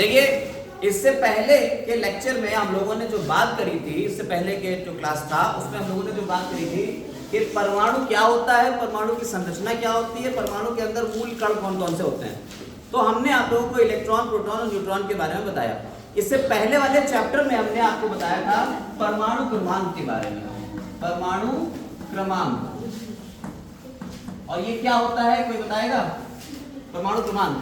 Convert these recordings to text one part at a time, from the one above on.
देखिए इससे पहले के लेक्चर में हम लोगों ने जो बात करी थी, इससे पहले के जो क्लास था उसमें हम लोगों ने जो बात करी थी कि परमाणु क्या होता है, परमाणु की संरचना क्या होती है, परमाणु के अंदर मूल कण कौन कौन से होते हैं। तो हमने आप लोगों को इलेक्ट्रॉन, प्रोटॉन और न्यूट्रॉन के बारे में बताया। इससे पहले वाले चैप्टर में हमने आपको बताया था परमाणु क्रमांक के बारे में, परमाणु क्रमांक। और ये क्या होता है कोई बताएगा? परमाणु क्रमांक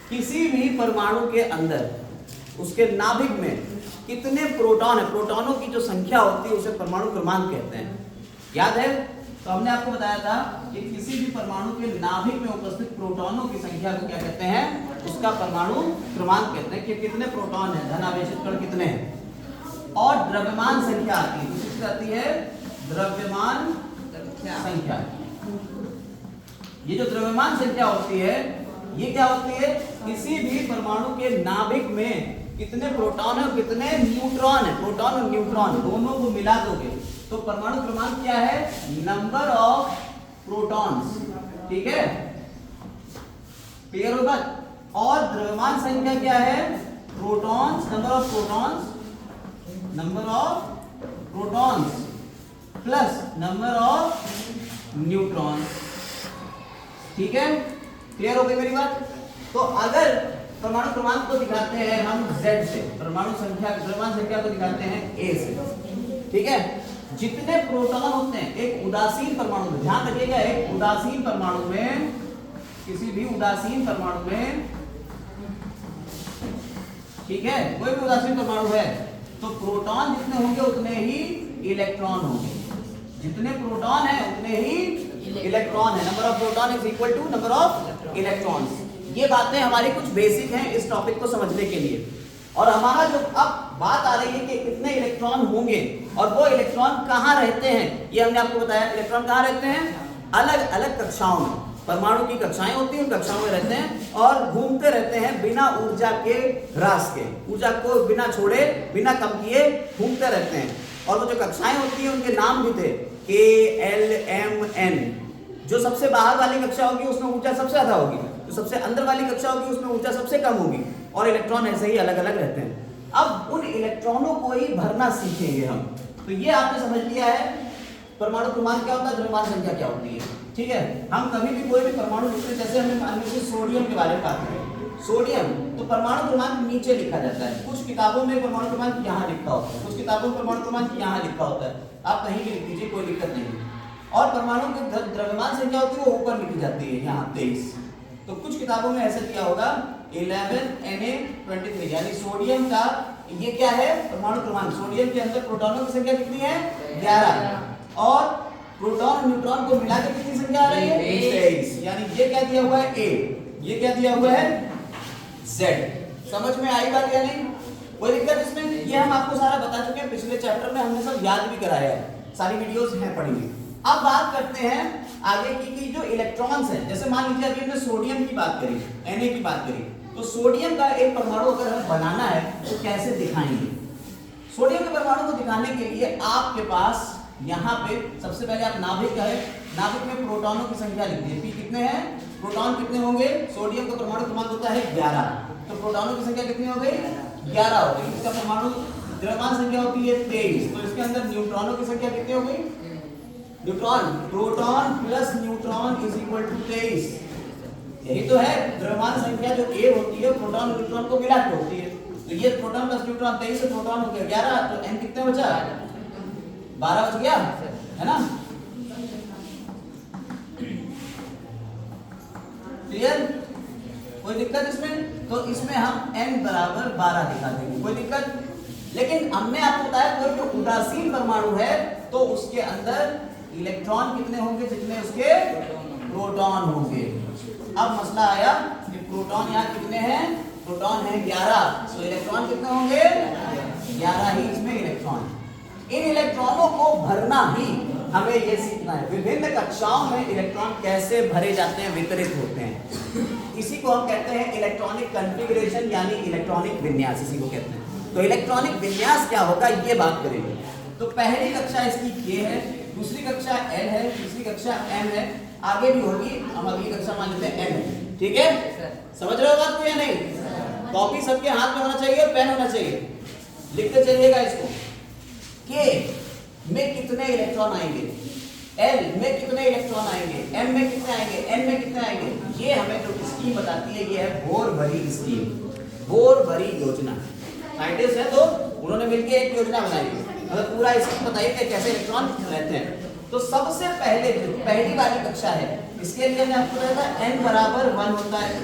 किसी भी परमाणु के अंदर उसके नाभिक में कितने प्रोटॉन है, प्रोटॉनों की जो संख्या होती है उसे परमाणु क्रमांक कहते हैं। याद है? तो हमने आपको बताया था कि किसी भी परमाणु के नाभिक में उपस्थित प्रोटॉनों की संख्या को क्या कहते हैं? उसका परमाणु क्रमांक कहते हैं कि कितने प्रोटॉन है, धनावेशित कण कितने हैं। और द्रव्यमान संख्या आती है, किसकी आती है? द्रव्यमान संख्या। ये जो द्रव्यमान संख्या होती है ये क्या होती है? किसी भी परमाणु के नाभिक में कितने प्रोटॉन है और कितने न्यूट्रॉन है, प्रोटॉन और न्यूट्रॉन दोनों को मिला दोगे तो परमाणु क्रमांक क्या है? Number of protons. ठीक है, क्लियर होगा? और द्रव्यमान संख्या क्या है? Protons, number of protons, number of protons plus number of neutrons. ठीक है, क्लियर हो गई मेरी बात? तो अगर परमाणु क्रमांक को दिखाते हैं हम Z से, परमाणु संख्या, द्रव्यमान संख्या को दिखाते हैं A से। ठीक है, जितने प्रोटॉन होते हैं एक उदासीन परमाणु में, ध्यान रखिएगा, एक उदासीन परमाणु में, किसी भी उदासीन परमाणु में, ठीक है, कोई भी उदासीन परमाणु है तो प्रोटॉन जितने होंगे उतने ही इलेक्ट्रॉन होंगे, जितने प्रोटॉन है उतने ही इलेक्ट्रॉन है। Number of proton is equal to number of electrons. ये बातें हमारी कुछ बेसिक हैं इस टॉपिक को समझने के लिए। और हमारा जो अब बात आ रही है कि कितने इलेक्ट्रॉन होंगे और वो इलेक्ट्रॉन कहाँ रहते हैं, ये हमने आपको बताया। इलेक्ट्रॉन कहाँ रहते हैं? अलग अलग कक्षाओं में, परमाणु की कक्षाएं होती हैं, उन कक्षाओं में रहते हैं और घूमते रहते हैं बिना ऊर्जा के ह्रास के, ऊर्जा को बिना छोड़े, बिना कम किए घूमते रहते हैं। और वो जो कक्षाएं होती हैं उनके नाम भी थे K, L, M, N। जो सबसे बाहर वाली कक्षा होगी उसमें ऊर्जा सबसे ज्यादा होगी, जो सबसे अंदर वाली कक्षा होगी उसमें ऊर्जा सबसे कम होगी, और इलेक्ट्रॉन ऐसे ही अलग अलग रहते हैं। अब उन इलेक्ट्रॉनों को ही भरना सीखेंगे हम। तो ये आपने समझ लिया है परमाणु क्रमांक क्या होता है, द्रव्यमान संख्या क्या होती है। ठीक है, हम कभी भी कोई भी परमाणु लिखते हैं, जैसे हमने मान लीजिए सोडियम के बारे में बात करें, सोडियम तो परमाणु क्रमांक नीचे लिखा जाता है। कुछ किताबों में परमाणु क्रमांक यहाँ लिखा होता है, कुछ किताबों में परमाणु क्रमांक यहाँ लिखा होता है। आप कहीं भी लिख दीजिए, कोई दिक्कत नहीं। और परमाणु की द्रव्यमान संख्या होती है वो ऊपर लिखी जाती है, यहाँ 23। तो कुछ किताबों में ऐसा किया होगा 11 Na23, यानी सोडियम का ये क्या है? परमाणु क्रमांक। सोडियम के अंदर प्रोटॉनों की संख्या कितनी है? 11। और प्रोटॉन न्यूट्रॉन को मिला के कितनी संख्या आ रही है? 23। यानी ये क्या दिया हुआ है? A। ये क्या दिया हुआ है? Z। समझ में आई बात या नहीं? कोई दिक्कत इसमें? ये हम आपको सारा बता चुके हैं, पिछले चैप्टर में हमने सब याद भी कराया है, सारी वीडियोस हैं पड़ी हुई। अब बात करते हैं आगे की कि जो इलेक्ट्रॉन्स हैं, जैसे मान लीजिए अभी हमने सोडियम की बात करी, Na की बात करी, तो सोडियम का एक परमाणु अगर हमें बनाना है तो कैसे दिखाएंगे? सोडियम के परमाणु को दिखाने के लिए आपके पास यहाँ पे सबसे पहले आप नाभिक है, नाभिक में प्रोटॉनों की संख्या लिख दीजिए। P कितने हैं? प्रोटॉन कितने होंगे? सोडियम का परमाणु क्रमांक होता है 11, तो प्रोटॉनों की संख्या कितनी हो गई? 11 हो गई। इसका परमाणु द्रव्यमान संख्या होती है 23, तो इसके अंदर न्यूट्रॉनों की संख्या कितनी हो गई? Neutron, proton plus neutron is equal to 23। यही तो है द्रव्यमान संख्या जो A होती है प्रोटॉन और न्यूट्रॉन को मिला के होती है। तो ये प्रोटॉन प्लस न्यूट्रॉन 23 से प्रोटॉन हो गया 11, तो N कितने बचा? 12 बच गया, है ना? क्लियर? कोई दिक्कत इसमें? तो इसमें हम N बराबर 12 दिखा देंगे, कोई दिक्कत? लेकिन हमने आपको बताया कोई जो उदासीन परमाणु है तो उसके अंदर इलेक्ट्रॉन कितने होंगे? जितने उसके प्रोटॉन होंगे। अब मसला आया कि प्रोटॉन यहाँ कितने हैं? प्रोटॉन है 11, तो इलेक्ट्रॉन कितने होंगे? 11 ही इसमें इलेक्ट्रॉन। इन इलेक्ट्रॉनों को भरना ही हमें ये सीखना है। विभिन्न कक्षाओं में इलेक्ट्रॉन कैसे भरे जाते हैं, वितरित होते हैं, इसी को हम कहते हैं इलेक्ट्रॉनिक कॉन्फ़िगरेशन, यानी इलेक्ट्रॉनिक विन्यास, इसी को कहते हैं। तो इलेक्ट्रॉनिक विन्यास क्या होगा ये बात करेंगे। तो पहली कक्षा इसकी K है, दूसरी कक्षा L है, तीसरी कक्षा M है, आगे भी होगी, हम अगली कक्षा मान लेते हैं N है। ठीक है, समझ रहे हो बात को या नहीं? कॉपी सबके हाथ में होना चाहिए, पेन होना चाहिए, लिखते चलिएगा इसको। के में कितने इलेक्ट्रॉन आएंगे, एल में कितने इलेक्ट्रॉन आएंगे, एम में कितने आएंगे, एन में कितने आएंगे, ये हमें जो स्कीम बताती है ये है बोर भरी स्कीम, बोर भरी योजना। साइंटिस्ट है तो उन्होंने मिलकर एक योजना बनाई, मतलब पूरा स्कीम बताइए कि कैसे इलेक्ट्रॉन रहते हैं। तो सबसे पहले जो पहली वाली कक्षा है इसके लिए हमने आपको बताया था n बराबर 1 होता है।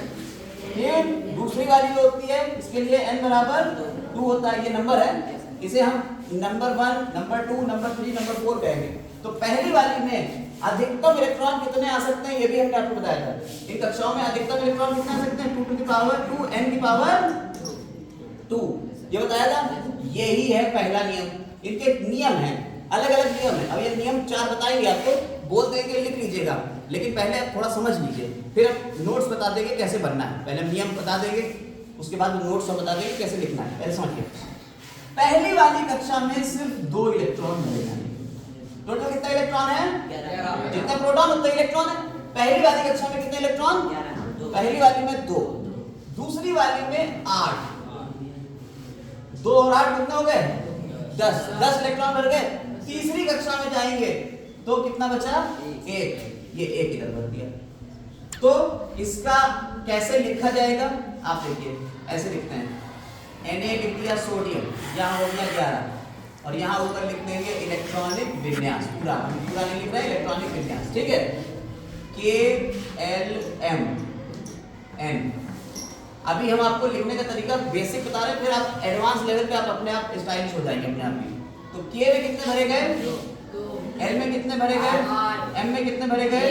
फिर दूसरी वाली जो होती है इसके लिए n बराबर 2 होता है, ये नंबर है, इसे हम नंबर 1, नंबर 2, नंबर 3, नंबर 4 कहेंगे। तो पहली वाली में अधिकतम इलेक्ट्रॉन कितने आ सकते हैं ये भी हमने आपको बताया था। इन कक्षाओं में अधिकतम इलेक्ट्रॉन कितने आ सकते हैं, 2 टू द पावर 2 n की पावर 2, ये बताया था। यही है पहला नियम। इनके नियम हैं, अलग अलग नियम है। अब ये नियम 4 बताएंगे आपको, बोल देंगे, लिख लीजिएगा, लेकिन पहले आप थोड़ा समझ लीजिए, फिर हम नोट्स बता देंगे कैसे बनना है। पहले नियम बता देंगे, उसके बाद नोट्स हम बता देंगे कैसे लिखना है। पहले समझिए, पहली वाली कक्षा में सिर्फ 2 इलेक्ट्रॉन मिलेगा। टोटल कितना इलेक्ट्रॉन है, जितना प्रोटॉन उतना इलेक्ट्रॉन है। पहली वाली कक्षा में कितने इलेक्ट्रॉन, पहली वाली में 2, दूसरी वाली में 8, 2 और 8 कितना हो गए, 10 इलेक्ट्रॉन भर गए। तीसरी कक्षा में जाएंगे तो कितना बचा, 1, ये 1 इधर भर दिया। तो इसका कैसे लिखा जाएगा, आप देखिए ऐसे लिखते हैं, Na लिख दिया सोडियम, यहाँ हो गया 11, और यहाँ ऊपर लिख देंगे इलेक्ट्रॉनिक विन्यास, पूरा नहीं लिख रहा है, इलेक्ट्रॉनिक विन्यास, ठीक है। KLM N। अभी हम आपको लिखने का तरीका बेसिक बता रहे हैं, फिर आप एडवांस लेवल पे आप अपने आप स्टाइलिश हो जाएंगे अपने आप ही। तो K में कितने भरे गए, L में कितने भरे गए, M में कितने भरे गए,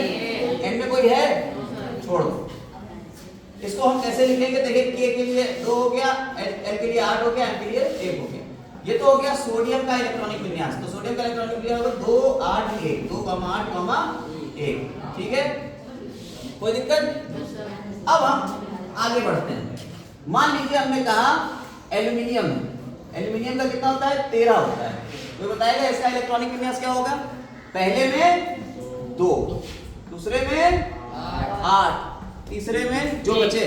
N में कोई है, छोड़ दो। इसको हम कैसे लिखेंगे, देखिए K के लिए 2 हो गया, L के लिए 8 हो गया, M के लिए 1 हो गया। ये तो हो गया सोडियम का इलेक्ट्रॉनिक विन्यास। तो सोडियम का इलेक्ट्रॉनिक विन्यास होगा 2 8 1, 2 8 1, ठीक है, कोई दिक्कत। अब हम आगे बढ़ते हैं। मान लीजिए हमने कहा एल्यूमिनियम, एल्यूमिनियम का कितना होता है, 13 होता है। तो बताएगा इसका इलेक्ट्रॉनिक विन्यास क्या होगा, पहले में 2, दूसरे में 8, तीसरे में जो बचे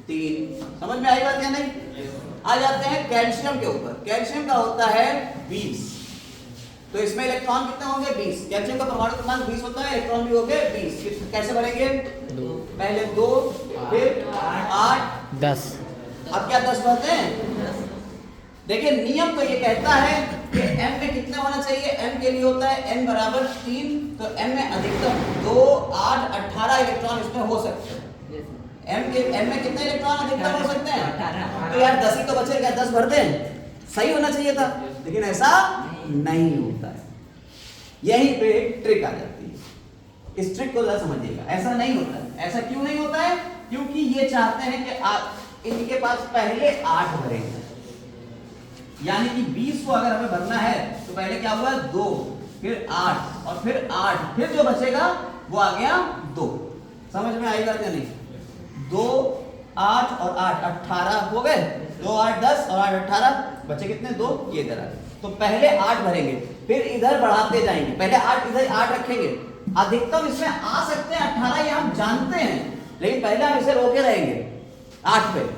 3। समझ में आई बात या नहीं। आ जाते हैं कैल्शियम के ऊपर। कैल्शियम का होता है 20, तो इसमें इलेक्ट्रॉन कितने होंगे, 20। कैल्शियम का परमाणु क्रमांक 20 होता है, इलेक्ट्रॉन भी हो गए 20। कैसे भरेंगे, पहले 2, फिर 8, 10। अब क्या 10 भरते हैं। देखिए नियम तो ये कहता है कि m में कितने होना चाहिए, m के लिए होता है n बराबर 3, तो m में अधिकतम 2 8 18 इलेक्ट्रॉन इसमें हो सकते हैं। m में कितने इलेक्ट्रॉन अधिकतम हो सकते हैं, तो यार 10 ही तो बचेगा, 10 भर दें, सही होना चाहिए था, लेकिन ऐसा नहीं होता है। यहीं पे एक ट्रिक आ जाती है, इस ट्रिक को जरा समझिएगा। ऐसा नहीं होता है। ऐसा क्यों नहीं होता है, क्योंकि ये चाहते हैं कि इनके पास पहले 8 भरेंगे, यानी कि 20 को अगर हमें भरना है तो पहले क्या हुआ, 2, फिर 8, और फिर 8, फिर जो बचेगा वो आ गया 2। समझ में आई बात या नहीं। 2 8 और 8 18 हो गए, 2 8 10 और 8 18, बचे कितने, 2, ये इधर आ गए। तो पहले 8 भरेंगे, फिर इधर बढ़ाते जाएंगे, पहले 8 इधर 8 रखेंगे। अधिकतम इसमें आ सकते हैं 18, ये हम जानते हैं, लेकिन पहले हम इसे रोके रहेंगे 8 पे।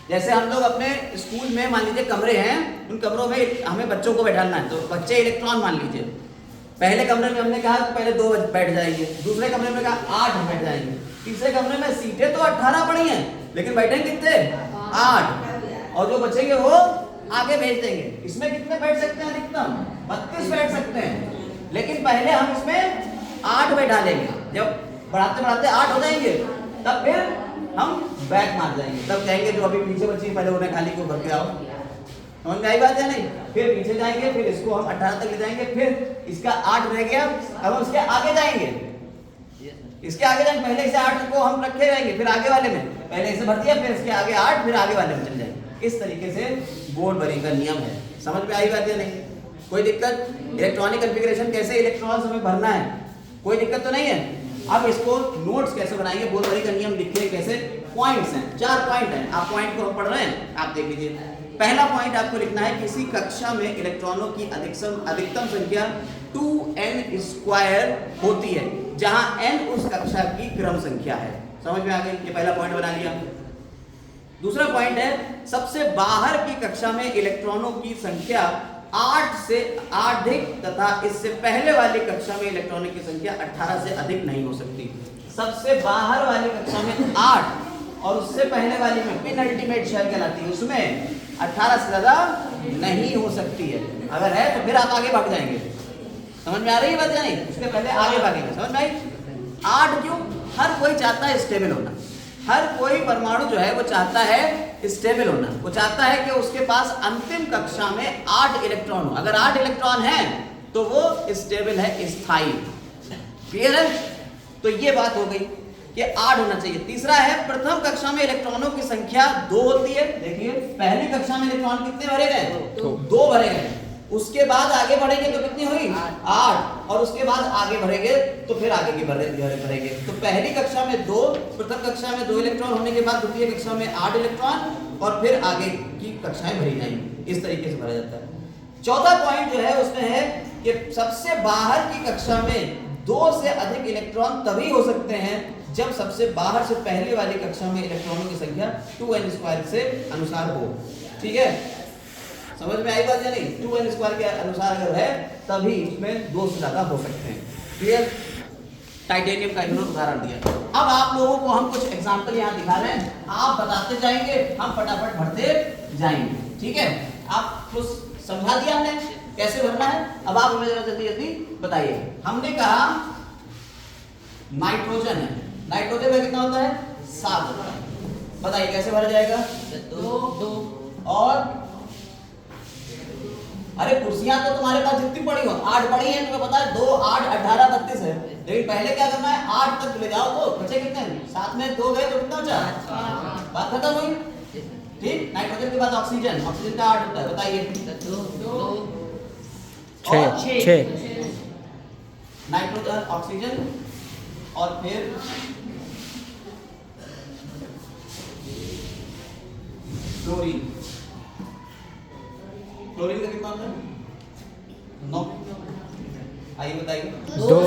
जैसे हम लोग अपने स्कूल में मान लीजिए कमरे हैं, उन कमरों में हमें बच्चों को बैठाना है, तो बच्चे इलेक्ट्रॉन मान लीजिए, पहले कमरे में हमने कहा कि पहले 2 बैठ जाएंगे, दूसरे कमरे में कहा 8 बैठ जाएंगे, तीसरे कमरे में सीटें तो 18 पड़ी हैं, लेकिन बैठेंगे कितने, 8, और जो बचेंगे वो आगे भेज देंगे। इसमें कितने बैठ सकते हैं, अधिकतम 32 बैठ सकते हैं, लेकिन पहले हम इसमें 8 बैठा लेंगे। जब बढ़ाते बढ़ाते 8 हो जाएंगे, तब फिर हम बैक मार जाएंगे, तब कहेंगे जो अभी पीछे बची पहले उन्हें खाली को भर के आओ। समझ में आई बात या नहीं। फिर पीछे जाएंगे, फिर इसको हम 18 तक ले जाएंगे, फिर इसका 8 रह गया, अब हम इसके आगे जाएंगे, इसके आगे जाएंगे, पहले इसे 8 को हम रखे रहेंगे, फिर आगे वाले में पहले इसे भर दिया, फिर इसके आगे 8, फिर आगे वाले में चल जाएंगे। इस तरीके से बोर्ड भरी का नियम है। समझ में आई बात या नहीं, कोई दिक्कत। इलेक्ट्रॉनिक कॉन्फ़िगरेशन कैसे इलेक्ट्रॉन्स हमें भरना है, कोई दिक्कत तो नहीं है। अब इसको नोट्स कैसे बनाएंगे, बोर्ड भरी का नियम लिखने कैसे, पॉइंट्स हैं, 4 पॉइंट हैं। आप पॉइंट को पढ़ रहे हैं, आप देख लीजिए। पहला पॉइंट आपको लिखना है, किसी कक्षा में इलेक्ट्रॉनों की अधिकतम संख्या 2n² होती है, जहां n उस कक्षा की क्रम संख्या है। समझ में आ गई, ये पहला पॉइंट बना लिया। दूसरा पॉइंट है, सबसे बाहर की कक्षा में इलेक्ट्रॉनों की संख्या 8 से अधिक तथा इससे पहले वाली कक्षा में इलेक्ट्रॉनों की संख्या 18 से अधिक नहीं हो सकती। सबसे बाहर वाली कक्षा में 8 और उससे पहले वाली में पिन अल्टीमेट शेल कहलाती है, उसमें 18 से ज्यादा नहीं हो सकती है। अगर है तो फिर आप आगे भाग जाएंगे। समझ में आ रही है बात या नहीं? उसके पहले आगे भागेंगे। समझ में आई? 8 क्यों? हर कोई चाहता है स्टेबल होना। हर कोई परमाणु जो है वो चाहता है स्टेबल होना। वो चाहता है कि उसके पास अंतिम कक्षा में 8 इलेक्ट्रॉन हो। अगर 8 इलेक्ट्रॉन है तो वो स्टेबल है, स्थायी। क्लियर है? तो ये बात हो गई कि 8 होना चाहिए। तीसरा है, प्रथम कक्षा में इलेक्ट्रॉनों की संख्या 2 होती है। देखिए पहली कक्षा में इलेक्ट्रॉन कितने भरे गए? 2 भरे गए। उसके बाद आगे बढ़ेंगे तो कितनी हुई? 8। और उसके बाद आगे बढ़ेंगे तो फिर आगे की बढ़ेंगे। तो पहली कक्षा में 2, प्रथम कक्षा में 2 इलेक्ट्रॉन होने के बाद द्वितीय कक्षा में 8 इलेक्ट्रॉन और फिर आगे की कक्षाएं भरी जाएंगी। इस तरीके से भरा जाता है। चौथा पॉइंट जो है उसमें है कि सबसे बाहर की कक्षा में 2 से अधिक इलेक्ट्रॉन तभी हो सकते हैं जब सबसे बाहर से पहले वाली कक्षा में इलेक्ट्रॉनों की संख्या 2n² से अनुसार हो। ठीक है, समझ में आई बात या नहीं? 2n² के अनुसार अगर है तभी इसमें 2 से ज्यादा हो सकते हैं। क्लियर? टाइटेनियम का इन्होंने उदाहरण दिया। अब आप लोगों को हम कुछ एग्जांपल यहाँ दिखा रहे हैं, आप बताते जाएंगे, हम फटाफट भरते जाएंगे। ठीक है, आप कुछ समझा दिया हमने कैसे भरना है। अब आप हमें जरा जल्दी जल्दी बताइए। हमने कहा नाइट्रोजन है, नाइट्रोजन में कितना होता है? 7 होता है। बताइए कैसे भरा जाएगा? 2 और अरे कुर्सियां तो तुम्हारे पास जितनी पड़ी हो, 8 पड़ी है, तुम्हें पता है 2, 8, 18, 32 है। लेकिन पहले क्या करना है? 8 तक ले जाओ तो बचे कितने? 7 में 2 गए तो कितना बचा? बात खत्म हुई। ठीक, नाइट्रोजन के बाद ऑक्सीजन, ऑक्सीजन का 8 होता है। बताइए 6 नाइट्रोजन, ऑक्सीजन और फिर क्लोरीन। क्लोरीन का कितना होता है? 9। आइए बताइए। 2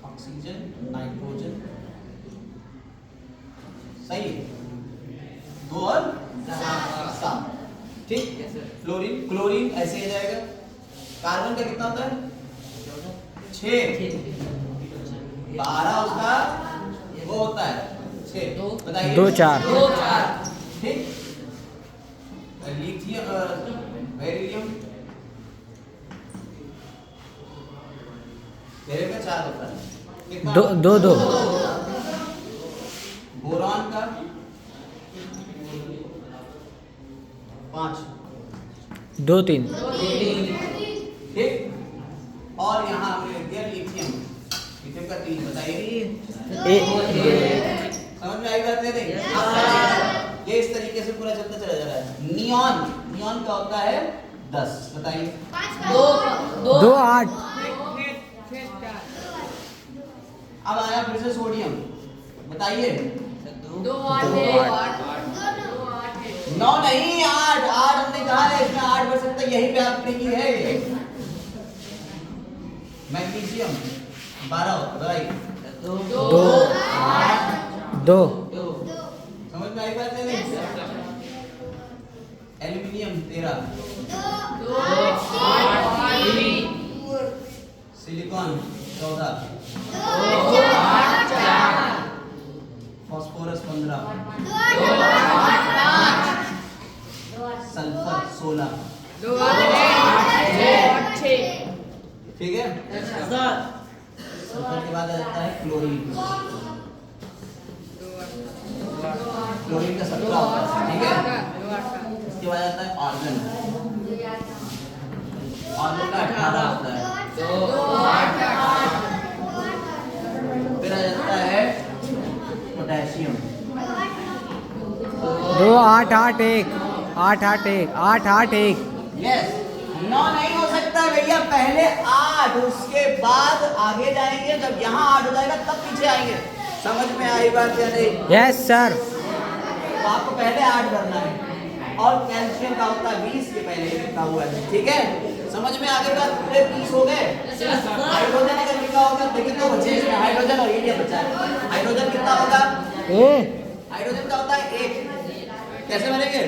ऑक्सीजन, नाइट्रोजन, सही है। 2 और 7। ठीक, क्लोरीन, क्लोरीन ऐसे ही जाएगा। कार्बन का कितना होता है? 6। 12 उसका वो होता है 6। बताइए 2 4 ठीक। लिथियम, बेरिलियम, बेरिलियम का 4 होता है। कितना? 2 बोरॉन का 5 2 3 ठीक। और यहाँ हमने लिख दिया लिथियम, लिथियम का 3। बताइए समझ में आई बात? नहीं ये इस तरीके से पूरा चलता चला जा रहा है। नियॉन, नियॉन का होता है 10। बताइए 2 8 अब आया फिर से सोडियम। बताइए 2 8 9 नहीं 8 हमने कहा है, इसमें 8 बढ़ सकता है, यही पे आपने की है। मैग्नीशियम 12 होता है। 2 2 समझ में आई बात नहीं? Aluminium 13, silicon 14, phosphorus 15, sulphur 16। ठीक है, सल्फर के बाद आ जाता है क्लोरीन। क्लोरीन का 17 होता है। ठीक है, इसके बाद आता है आर्गन, आर्गन का 18 होता है। फिर आ जाता है पोटेशियम 2 8 8 1 8 8 1 8 8 1। यस, 9 नहीं हो सकता भैया, पहले 8 उसके बाद आगे जाएंगे। जब यहाँ 8 हो जाएगा तब पीछे आएंगे। समझ में आई बात या नहीं? Yes sir. तो आपको पहले 8 करना है और कैल्शियम का होता है 20 के पहले लिखा हुआ है। ठीक है, समझ में आगे का पूरे 20 हो गए। हाइड्रोजन अगर लिखा होगा देखिए तो बचे इसमें हाइड्रोजन और हीलियम बचा है। हाइड्रोजन कितना होगा? ए हाइड्रोजन का होता है 1। कैसे बनेंगे?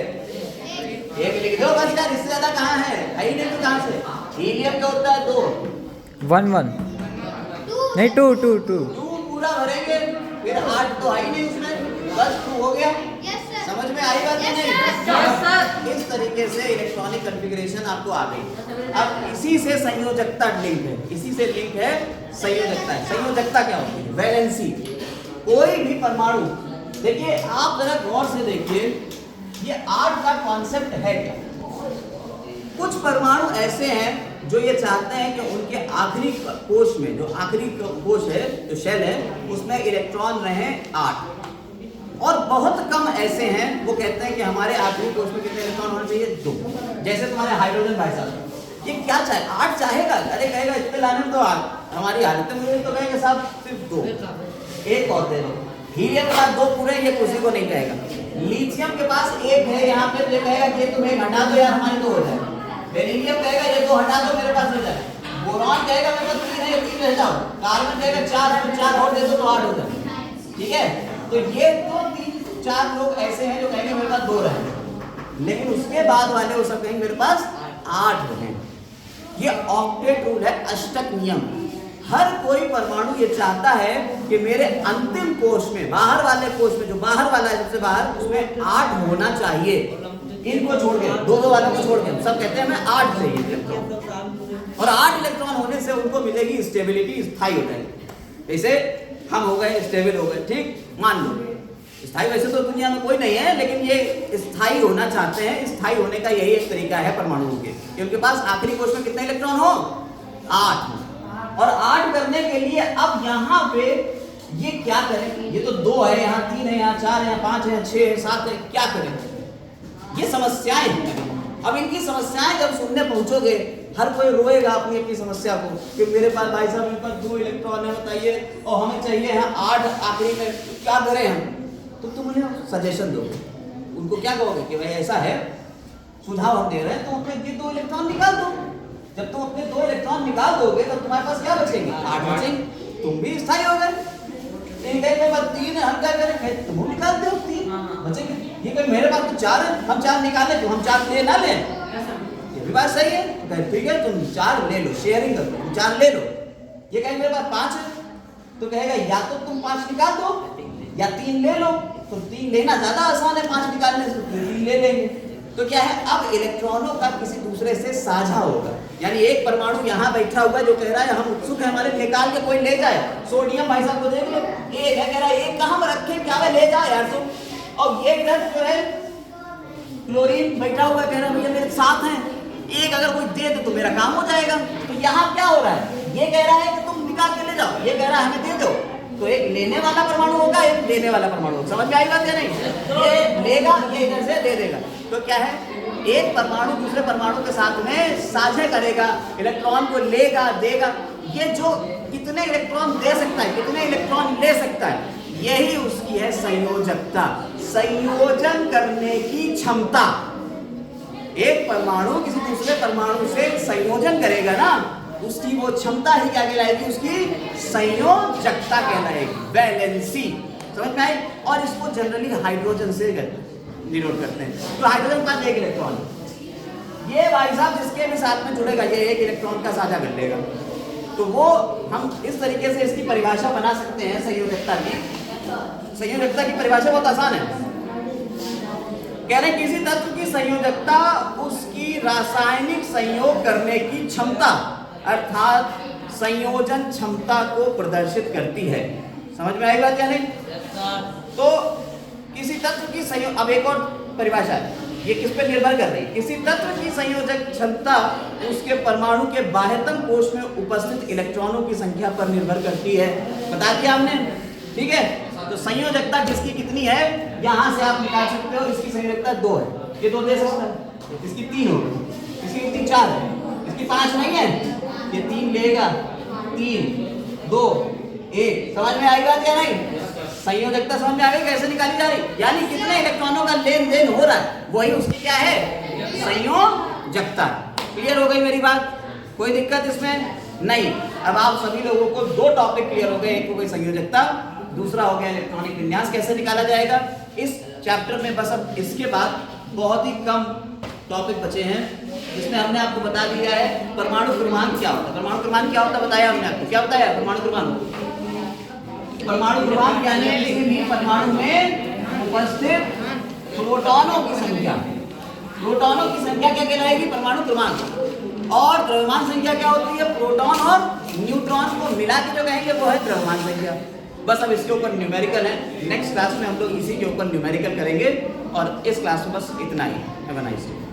1 लिख दो बस यार, इससे ज्यादा कहाँ है ही नहीं तो कहाँ से। हीलियम का होता है 2। 1 1 नहीं 2 2 2 2 पूरा भरेंगे, फिर 8 तो है ही नहीं उसमें, बस 2 हो गया। समझ में आई बात कि नहीं? इस तरीके से इलेक्ट्रॉनिक कॉन्फ़िगरेशन आपको आ गई। अब इसी से संयोजकता लिंक है, इसी से लिंक है संयोजकता। संयोजकता क्या होती है? वैलेंसी। कोई भी परमाणु, देखिए आप जरा गौर से देखिए, ये 8 का कॉन्सेप्ट है क्या? कुछ परमाणु ऐसे हैं जो ये चाहते हैं कि उनके आखिरी कोश में, जो आखिरी कोश है, जो शेल है, उसमें इलेक्ट्रॉन रहे 8। और बहुत कम ऐसे हैं वो कहते हैं कि हमारे आखिरी कोश में कितने इलेक्ट्रॉन होने चाहिए? 2। जैसे तुम्हारे हाइड्रोजन भाई साहब, ये क्या चाहे? 8 चाहेगा? अरे कहेगा इतने लाने में तो हमारी हालत है, मुझे तो कहेंगे साहब सिर्फ 2, एक और दे दो। हीलियम के पास 2 पूरे, ये किसी को नहीं कहेगा। लिथियम के पास 1 है यहाँ पे, तो ये कहेगा कि तुम 1 हटा दो यार, हमारी 2 हो जाए। बेरिलियम कहेगा ये 2 हटा दो, मेरे पास हो जाए। बोरॉन कहेगा मेरे पास 3 है, 3 हटाओ। कार्बन कहेगा 4 और दे दो तो 8 हो जाए। ठीक है, तो ये तो 3-4 लोग ऐसे हैं जो कहेंगे मेरे पास 2 रहे, लेकिन उसके बाद वाले वो सब कहेंगे मेरे पास 8 रहे। ये ऑक्टेट रूल है, अष्टक नियम। हर कोई परमाणु ये चाहता है कि मेरे अंतिम कोश में, बाहर वाले कोश में, जो बाहर वाला है सबसे बाहर, उसमें 8 होना चाहिए। इनको छोड़ के, 2-2 वालों को छोड़ के सब कहते हैं हमें 8 चाहिए इलेक्ट्रॉन। और 8 इलेक्ट्रॉन होने से उनको मिलेगी स्टेबिलिटी, स्थायी हो जाएगी। जैसे हम हो गए स्टेबल हो गए, ठीक मान लो। स्थायी वैसे तो दुनिया में कोई नहीं है, लेकिन ये स्थायी होना चाहते हैं। स्थायी होने का यही एक तरीका है परमाणुओं के, कि उनके पास आखिरी कोश में कितने इलेक्ट्रॉन हो? 8 हो। और 8 करने के लिए अब यहाँ पे ये क्या करें? ये तो 2 है, यहाँ 3 है, यहाँ 4 है, यहाँ 5 है, 6 है, 7 है, क्या करें? ये समस्याएं हैं। अब इनकी समस्याएं जब सुनने पहुंचोगे, हर कोई रोएगा अपनी अपनी समस्या को कि मेरे पास भाई साहब, मेरे पास 2 इलेक्ट्रॉन है, बताइए, और हमें चाहिए है 8 आखिरी में, क्या करें हम? तो तुम उन्हें सजेशन दोगे, उनको क्या कहोगे कि भाई ऐसा है, सुझाव हम दे रहे हैं, तुम अपने 2 इलेक्ट्रॉन निकाल दो। जब तुम अपने 2 इलेक्ट्रॉन निकाल दोगे तो तुम्हारे पास क्या बचेंगे? 8 बचेंगे, तुम भी स्थायी हो गए। 3 हम क्या करें? तुम निकाल दो 3 बचेंगे। ये कहे मेरे पास तो 4 है, हम 4 निकालें, तो हम 4 ले ना लें? ये भी बात सही है। तो ठीक है, तुम 4 ले लो, शेयरिंग कर लो, 4 ले लो। ये कहे मेरे पास 5 है, तो कहेगा या तो तुम 5 निकाल दो या 3 ले लो। तो 3 लेना ज्यादा आसान है 5 निकालने से, 3 ले लेंगे। तो क्या है, अब इलेक्ट्रॉनों का किसी दूसरे से साझा होगा। यानी एक परमाणु यहाँ बैठा हुआ है जो कह रहा है हम उत्सुक है, हमारे निकाल के कोई ले जाए। सोडियम भाई साहब को देख लो, एक है, कह रहा है एक कहाँ में रखे, क्या वे ले जाए यार तुम। और ये इधर जो है क्लोरीन बैठा हुआ कह रहा है भैया मेरे साथ हैं, एक अगर कोई दे दे तो मेरा काम हो जाएगा। तो यहाँ क्या हो रहा है? ये कह रहा है कि तुम निकाल के ले जाओ, ये कह रहा है हमें दे दो। तो एक लेने वाला परमाणु होगा, एक लेने वाला परमाणु होगा। समझ में आई बात या नहीं? ये लेगा, ये इधर से दे देगा। तो क्या है, एक परमाणु दूसरे परमाणु के साथ में साझा करेगा, इलेक्ट्रॉन को लेगा, देगा। ये जो कितने इलेक्ट्रॉन दे सकता है, कितने इलेक्ट्रॉन ले सकता है, यही उसकी है संयोजकता, संयोजन करने की क्षमता। एक परमाणु किसी दूसरे परमाणु से संयोजन करेगा ना, उसकी वो क्षमता ही क्या कहलाएगी? उसकी संयोजकता कहलाएगी, वैलेंसी। समझ में आई? और इसको जनरली हाइड्रोजन से डिनोट करते हैं। तो हाइड्रोजन के पास 1 इलेक्ट्रॉन, ये भाई साहब जिसके भी साथ में जुड़ेगा ये 1 इलेक्ट्रॉन का साझा कर लेगा। तो वो हम इस तरीके से इसकी परिभाषा बना सकते हैं संयोजकता की। संयोजकता की परिभाषा बहुत आसान है। कह रहे किसी तत्व की संयोजकता उसकी रासायनिक संयोग करने की क्षमता, अर्थात संयोजन क्षमता को प्रदर्शित करती है। समझ में आई बात या नहीं? तो किसी तत्व की संयोग, अब एक और परिभाषा है, ये किस पे निर्भर कर रही है? किसी तत्व की संयोजक क्षमता उसके परमाणु के बाह्यतम कोश में उपस्थित इलेक्ट्रॉनों की संख्या पर निर्भर करती है। बता दिया हमने, ठीक है। तो संयोजकता किसकी कितनी है यहां से आप निकाल सकते हो। इसकी संयोजकता 2 है, ये 2 दे सकता है। इसकी 3 होगी, इसकी कितनी 4 है, इसकी 5 नहीं है, ये 3 लेगा, 3 2 1। समझ में आई बात या नहीं? संयोजकता समझ में आ गई कैसे निकाली जा रही? यानी कितने इलेक्ट्रॉनों का लेन देन हो रहा है, वही उसकी क्या है? संयोजकता। क्लियर हो गई मेरी बात? कोई दिक्कत इसमें नहीं। अब आप सभी लोगों को दो टॉपिक क्लियर हो गए, एक हो गई संयोजकता, दूसरा हो गया इलेक्ट्रॉनिक विन्यास कैसे निकाला जाएगा इस चैप्टर में। बस अब इसके बाद बहुत ही कम टॉपिक बचे हैं जिसमें हमने आपको बता दिया है परमाणु क्रमांक क्या होता है। परमाणु क्रमांक क्या होता है बताया हमने आपको, क्या बताया परमाणु क्रमांक? परमाणु क्रमांक यानी किसी भी परमाणु में उपस्थित प्रोटॉनों की संख्या, प्रोटॉनों की संख्या क्या कहलाएगी? परमाणु क्रमांक। और द्रव्यमान संख्या क्या होती है? प्रोटॉन और न्यूट्रॉन को मिला के जो कहेंगे वो है द्रव्यमान संख्या। बस अब इसके ऊपर न्यूमेरिकल है, नेक्स्ट क्लास में हम लोग इसी के ऊपर न्यूमेरिकल करेंगे। और इस क्लास में बस इतना ही। Have a nice day.